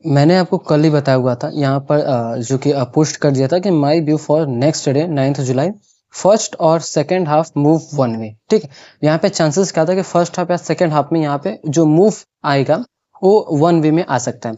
मैंने आपको कल ही बताया हुआ था यहाँ पर जो कि पोस्ट कर दिया था कि my view for next day 9 जुलाई फर्स्ट और second half move one way. ठीक है, यहाँ पे चांसेस क्या था कि फर्स्ट हाफ या सेकंड हाफ में यहाँ पे जो मूव आएगा वो वन वे में आ सकता है।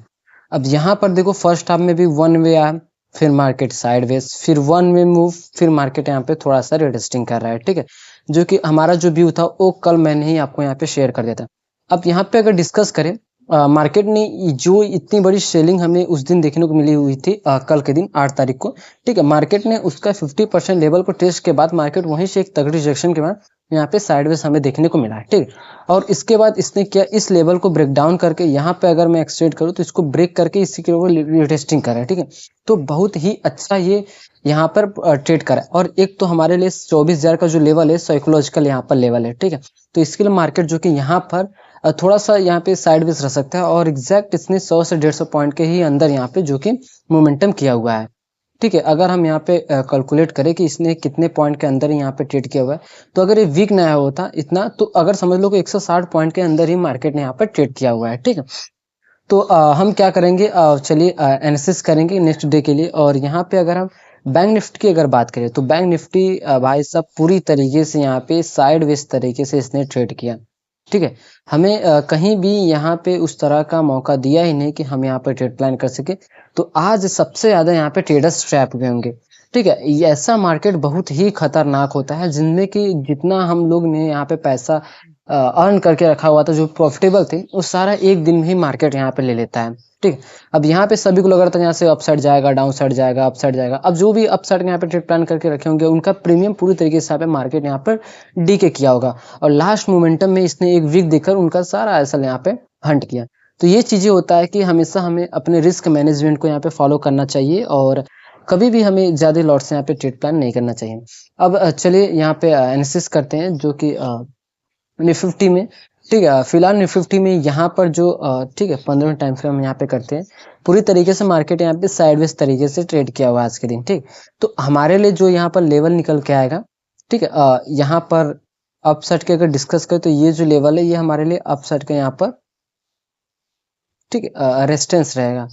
अब यहाँ पर देखो फर्स्ट हाफ में भी वन वे आया, फिर मार्केट साइडवेज, फिर वन वे मूव, फिर मार्केट यहाँ पे थोड़ा सा रिटेस्टिंग कर रहा है। ठीक है, जो कि हमारा जो व्यू था वो कल मैंने ही आपको यहाँ पे शेयर कर दिया था। अब यहाँ पे अगर डिस्कस करें मार्केट ने जो इतनी बड़ी सेलिंग हमें उस दिन देखने को मिली हुई थी कल के दिन 8 तारीख को। ठीक है, मार्केट ने उसका 50% लेवल को टेस्ट के बाद मार्केट वहीं से एक तगड़ी रिजेक्शन के बाद यहाँ पे साइडवेज हमें देखने को मिला है। ठीक, और इसके बाद इसने क्या इस लेवल को ब्रेक डाउन करके यहाँ पे अगर मैं एक्सटेंड करूँ तो इसको ब्रेक करके इसी के ऊपर रिटेस्टिंग कर रहा है। ठीक है, तो बहुत ही अच्छा ये यहाँ पर ट्रेड करा है। और एक तो हमारे लिए 24,000 का जो लेवल है साइकोलॉजिकल यहाँ पर लेवल है। ठीक है, तो इसके लिए मार्केट जो कि यहाँ पर थोड़ा सा यहाँ पे साइडवेज रह सकता है और एग्जैक्ट इसने 100 से 150 पॉइंट के ही अंदर यहाँ पे जो कि मोमेंटम किया हुआ है। ठीक है, अगर हम यहाँ पे कैलकुलेट करें कि इसने कितने पॉइंट के अंदर यहाँ पे ट्रेड किया हुआ है, तो अगर ये वीक ना होता इतना तो अगर समझ लो कि 160 पॉइंट के अंदर ही मार्केट ने यहाँ पे ट्रेड किया हुआ है। ठीक है, तो हम क्या करेंगे, चलिए एनालिसिस करेंगे नेक्स्ट डे के लिए। और यहाँ पे अगर हम बैंक निफ्टी की अगर बात करें तो बैंक निफ्टी भाई साहब पूरी तरीके से यहाँ पे साइडवेज तरीके से इसने ट्रेड किया। ठीक है, हमें कहीं भी यहाँ पे उस तरह का मौका दिया ही नहीं कि हम यहाँ पे ट्रेड प्लान कर सके। तो आज सबसे ज्यादा यहाँ पे ट्रेडर्स ट्रैप हुए होंगे। ठीक है, ये ऐसा मार्केट बहुत ही खतरनाक होता है जिनमें कि जितना हम लोग ने यहाँ पे पैसा अर्न करके रखा हुआ था जो प्रॉफिटेबल थे वो सारा एक दिन में ही मार्केट यहाँ पे ले लेता है। ठीक, अब यहाँ पे सभी को लग रहा था यहाँ से अपसाइड जाएगा, डाउन साइड जाएगा, अपसाइड जाएगा। अब जो भी अपसाइड यहाँ पे ट्रेड प्लान करके रखे होंगे उनका प्रीमियम पूरी तरीके से यहाँ पे मार्केट यहाँ पर डीके किया होगा और लास्ट मोमेंटम में इसने एक वीक देकर उनका सारा ऐसा यहाँ पे हंट किया। तो ये चीजें होता है कि हमेशा हमें अपने रिस्क मैनेजमेंट को यहाँ पे फॉलो करना चाहिए और कभी भी हमें ज्यादा लॉट्स यहाँ पे ट्रेड प्लान नहीं करना चाहिए। अब चलिए यहाँ पे एनालिसिस करते हैं जो कि निफ्टी में। ठीक है, फिलहाल निफ्टी में यहाँ पर जो ठीक है 15 टाइम फ्रेम यहाँ पे करते हैं, पूरी तरीके से मार्केट यहाँ पे साइडवेज तरीके से ट्रेड किया हुआ आज के दिन। ठीक, तो हमारे लिए जो यहाँ पर लेवल निकल के आएगा, ठीक है, यहाँ पर अपसाइड के अगर डिस्कस करें तो ये जो लेवल है ये हमारे लिए अपसाइड का यहाँ पर ठीक है रेजिस्टेंस रहेगा।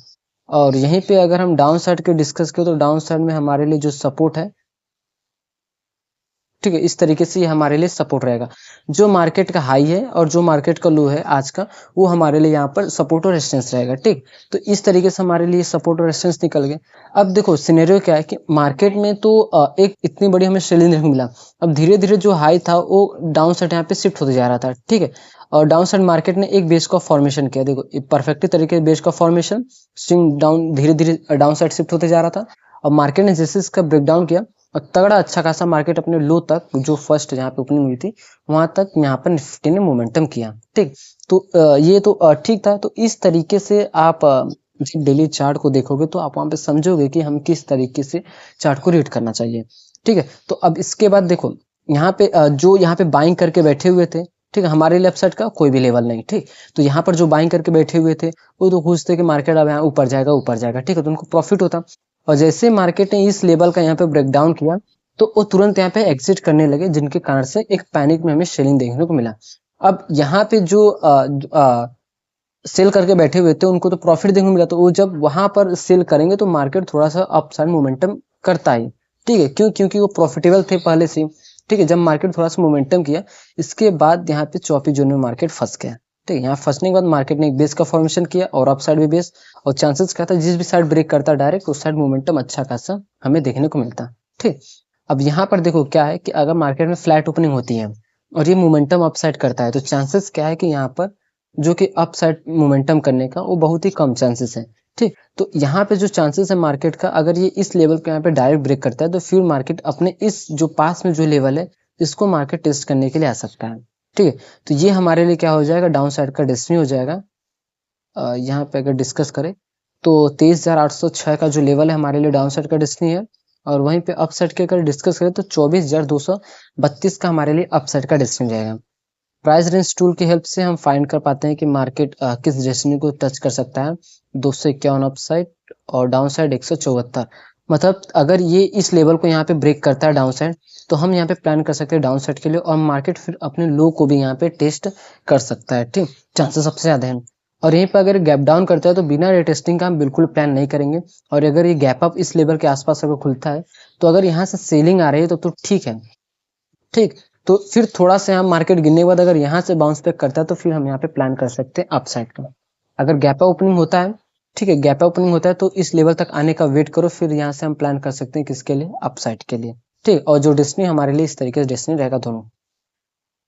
और यहीं पे अगर हम डाउन साइड के डिस्कस करें तो डाउन साइड में हमारे लिए जो सपोर्ट है, ठीक है, इस तरीके से ये हमारे लिए सपोर्ट रहेगा। जो मार्केट का हाई है और जो मार्केट का लो है आज का वो हमारे लिए यहाँ पर सपोर्ट और रेजिस्टेंस रहेगा। ठीक, तो इस तरीके से हमारे लिए सपोर्ट और रेजिस्टेंस निकल गए। अब देखो सिनेरियो क्या है कि मार्केट में तो एक इतनी बड़ी हमें सेलिंग देखने को मिला। अब धीरे धीरे जो हाई था वो डाउन साइड यहाँ पे शिफ्ट होते जा रहा था। ठीक है, और डाउन साइड मार्केट ने एक बेस का फॉर्मेशन किया। देखो परफेक्टली तरीके से बेस का फॉर्मेशन, स्विंग डाउन, धीरे धीरे डाउन साइड शिफ्ट होते जा रहा था। और मार्केट ने जैसे इसका ब्रेकडाउन किया और तगड़ा अच्छा खासा मार्केट अपने लो तक जो फर्स्ट यहाँ पे ओपनिंग हुई थी वहां तक यहाँ पर निफ्टी ने मोमेंटम किया। ठीक, तो ये तो ठीक था। तो इस तरीके से आप डेली चार्ट को देखोगे तो आप वहां पे समझोगे कि हम किस तरीके से चार्ट को रीड करना चाहिए। ठीक है, तो अब इसके बाद देखो यहाँ पे जो यहाँ पे बाइंग करके बैठे हुए थे, ठीक है, हमारे लेफ्ट साइड का कोई भी लेवल नहीं। ठीक, तो यहाँ पर जो बाइंग करके बैठे हुए थे वो तो खुश थे कि मार्केट अब यहाँ ऊपर जाएगा ऊपर जाएगा। ठीक है, तो उनको प्रॉफिट होता। और जैसे मार्केट ने इस लेवल का यहाँ पे ब्रेकडाउन किया तो वो तुरंत यहाँ पे एग्जिट करने लगे जिनके कारण से एक पैनिक में हमें सेलिंग देखने को मिला। अब यहाँ पे जो सेल करके बैठे हुए थे उनको तो प्रॉफिट देखने को मिला, तो वो जब वहां पर सेल करेंगे तो मार्केट थोड़ा सा अपसाइड मोमेंटम करता है। ठीक है, क्यों? क्योंकि वो प्रॉफिटेबल थे पहले से। ठीक है, जब मार्केट थोड़ा सा मोमेंटम किया इसके बाद यहाँ पे चौपी जोन में मार्केट फंस गया। ठीक है, यहाँ फंसने के बाद मार्केट ने एक बेस का फॉर्मेशन किया और अप साइड भी बेस, और चांसेस क्या था जिस भी साइड ब्रेक करता डायरेक्ट उस साइड मोमेंटम अच्छा खासा हमें देखने को मिलता। ठीक, अब यहाँ पर देखो क्या है कि अगर मार्केट में फ्लैट ओपनिंग होती है और ये मोमेंटम अप साइड करता है तो चांसेस क्या है कि यहाँ पर जो कि अप साइड मोमेंटम करने का वो बहुत ही कम चांसेस है। ठीक, तो यहाँ पे जो चांसेस है मार्केट का अगर ये इस लेवल पे यहाँ पे डायरेक्ट ब्रेक करता है तो फिर मार्केट अपने इस जो पास में जो लेवल है इसको मार्केट टेस्ट करने के लिए आ सकता है। ठीक है, तो ये हमारे लिए क्या हो जाएगा, डाउन साइड का डेस्टिनी हो जाएगा। यहाँ पे अगर डिस्कस करें तो 23,806 का जो लेवल है हमारे लिए डाउन साइड का डेस्टिनी है, और वहीं पे अप साइड के अगर डिस्कस करें तो 24,232 का हमारे लिए अप साइड का डेस्टिनी जाएगा। प्राइस रेंज टूल की हेल्प से हम फाइंड कर पाते हैं कि मार्केट किस डेस्टिनी को टच कर सकता है। 251 अप साइड और डाउन साइड 174। मतलब अगर ये इस लेवल को यहाँ पे ब्रेक करता है डाउन साइड तो हम यहाँ पे प्लान कर सकते हैं डाउन साइड के लिए, और मार्केट फिर अपने लो को भी यहाँ पे टेस्ट कर सकता है। ठीक, चांसेस सबसे ज्यादा है। और यहीं पर अगर गैप डाउन करता है तो बिना रीटेस्टिंग का हम बिल्कुल प्लान नहीं करेंगे। और अगर ये गैप अप इस लेवल के आसपास अगर खुलता है तो अगर यहाँ से सेलिंग आ रही है तो ठीक है, ठीक। तो फिर थोड़ा सा यहाँ मार्केट गिरने के बाद अगर यहाँ से बाउंस बैक करता है तो फिर हम यहाँ पे प्लान कर सकते हैं अपसाइड का। अगर गैप ओपनिंग होता है, ठीक है, गैप ओपनिंग होता है तो इस लेवल तक आने का वेट करो, फिर यहाँ से हम प्लान कर सकते हैं किसके लिए, अपसाइड के लिए, ठीक। और जो डेस्टिनी हमारे लिए इस तरीके से डेस्टिनी रहेगा दोनों।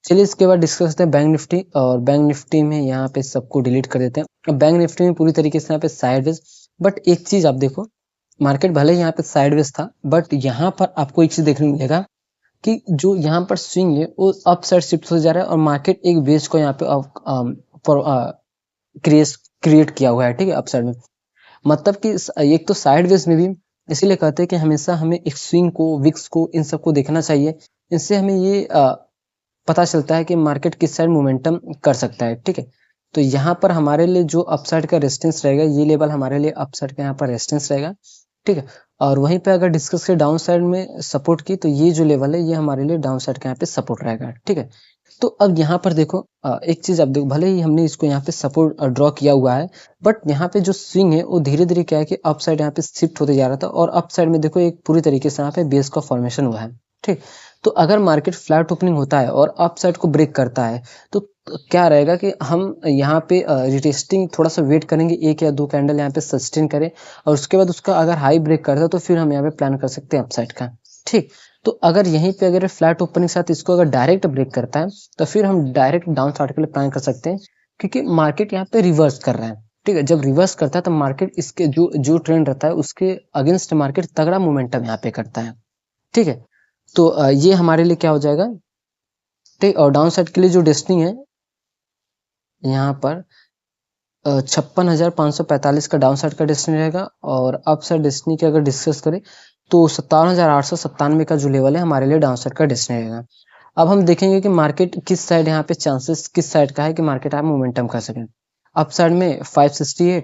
चलिए इसके बाद डिस्कस करते हैं बैंक निफ्टी। और बैंक निफ्टी में यहाँ पे सबको डिलीट कर देते हैं। अब बैंक निफ्टी में पूरी तरीके से यहाँ पे साइडवेज, बट एक चीज आप देखो, मार्केट भले ही यहाँ पे साइडवेज था बट यहाँ पर आपको एक चीज देखने को मिलेगा कि जो यहाँ पर स्विंग है वो अप साइड शिफ्ट हो जा रहा है और मार्केट एक वेज को यहाँ पे क्रिएट किया हुआ है, ठीक है, अपसाइड में। मतलब कि एक तो साइडवेज में भी इसीलिए कहते हैं कि हमेशा हमें एक स्विंग को, विक्स को, इन सबको देखना चाहिए। इससे हमें ये पता चलता है कि मार्केट किस साइड मोमेंटम कर सकता है, ठीक है। तो यहाँ पर हमारे लिए जो अपसाइड का रेजिस्टेंस रहेगा, ये लेवल हमारे लिए अपसाइड का यहाँ पर रेजिस्टेंस रहेगा, ठीक है। और वहीं पे अगर डिस्कस करें डाउन साइड में सपोर्ट की, तो ये जो लेवल है ये हमारे लिए डाउन साइड का यहाँ पे सपोर्ट रहेगा, ठीक है। तो अब यहाँ पर देखो एक चीज आप देखो, भले ही हमने इसको यहाँ पे सपोर्ट ड्रॉ किया हुआ है बट यहाँ पे जो स्विंग है वो धीरे धीरे क्या है कि अप साइड यहाँ पे शिफ्ट होते जा रहा था और अप साइड में देखो एक पूरी तरीके से यहाँ पे बेस का फॉर्मेशन हुआ है, ठीक। तो अगर मार्केट फ्लैट ओपनिंग होता है और अप साइड को ब्रेक करता है तो क्या रहेगा कि हम यहाँ पे रिटेस्टिंग थोड़ा सा वेट करेंगे, एक या दो कैंडल यहाँ पे सस्टेन करें और उसके बाद उसका अगर हाई ब्रेक करता है तो फिर हम यहाँ पे प्लान कर सकते हैं अपसाइड का, ठीक। तो अगर यहीं पे अगर फ्लैट ओपनिंग के साथ इसको अगर डायरेक्ट ब्रेक करता है तो फिर हम डायरेक्ट डाउन साइड के लिए प्लान कर सकते हैं, क्योंकि मार्केट यहाँ पे रिवर्स कर रहा है, ठीक है। जब रिवर्स करता है तो मार्केट इसके जो ट्रेंड रहता है उसके अगेंस्ट मार्केट तगड़ा मोमेंटम यहाँ पे करता है, ठीक है। तो ये हमारे लिए क्या हो जाएगा, ठीक। और डाउन साइड के लिए जो डेस्टिनी है यहाँ पर 56,545 का डाउन साइड का डेस्टिनी रहेगा और अप साइड डेस्टिनी की अगर डिस्कस करें तो 57,897 का जो लेवल है हमारे लिए डाउन साइड का डेस्टिनी रहेगा। अब हम देखेंगे कि मार्केट किस साइड यहाँ पे चांसेस किस साइड का है कि मार्केट आप मोमेंटम कर सकें। अप साइड में 568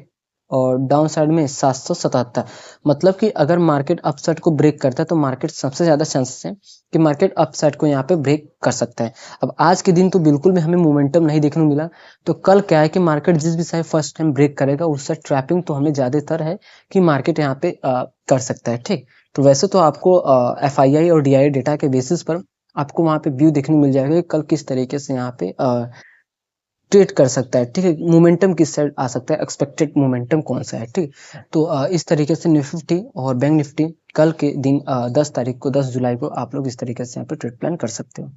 और डाउन साइड में 777। मतलब कि अगर मार्केट अप साइड को ब्रेक करता है तो मार्केट सबसे ज्यादा चांसेस है कि मार्केट अप साइड को यहाँ पे ब्रेक कर सकता है। अब आज के दिन तो बिल्कुल भी हमें मोमेंटम नहीं देखने को मिला, तो कल क्या है कि मार्केट जिस भी साइड फर्स्ट टाइम ब्रेक करेगा उससे ट्रैपिंग तो हमें ज्यादातर है कि मार्केट यहाँ पे कर सकता है, ठीक। तो वैसे तो आपको FII और DI डेटा के बेसिस पर आपको वहां पे व्यू देखने को मिल जाएगा कि कल किस तरीके से यहाँ पे ट्रेड कर सकता है, ठीक है, मोमेंटम किस साइड आ सकता है, एक्सपेक्टेड मोमेंटम कौन सा है, ठीक। तो इस तरीके से निफ्टी और बैंक निफ्टी कल के दिन 10 तारीख को 10 जुलाई को आप लोग इस तरीके से यहाँ पे ट्रेड प्लान कर सकते हो।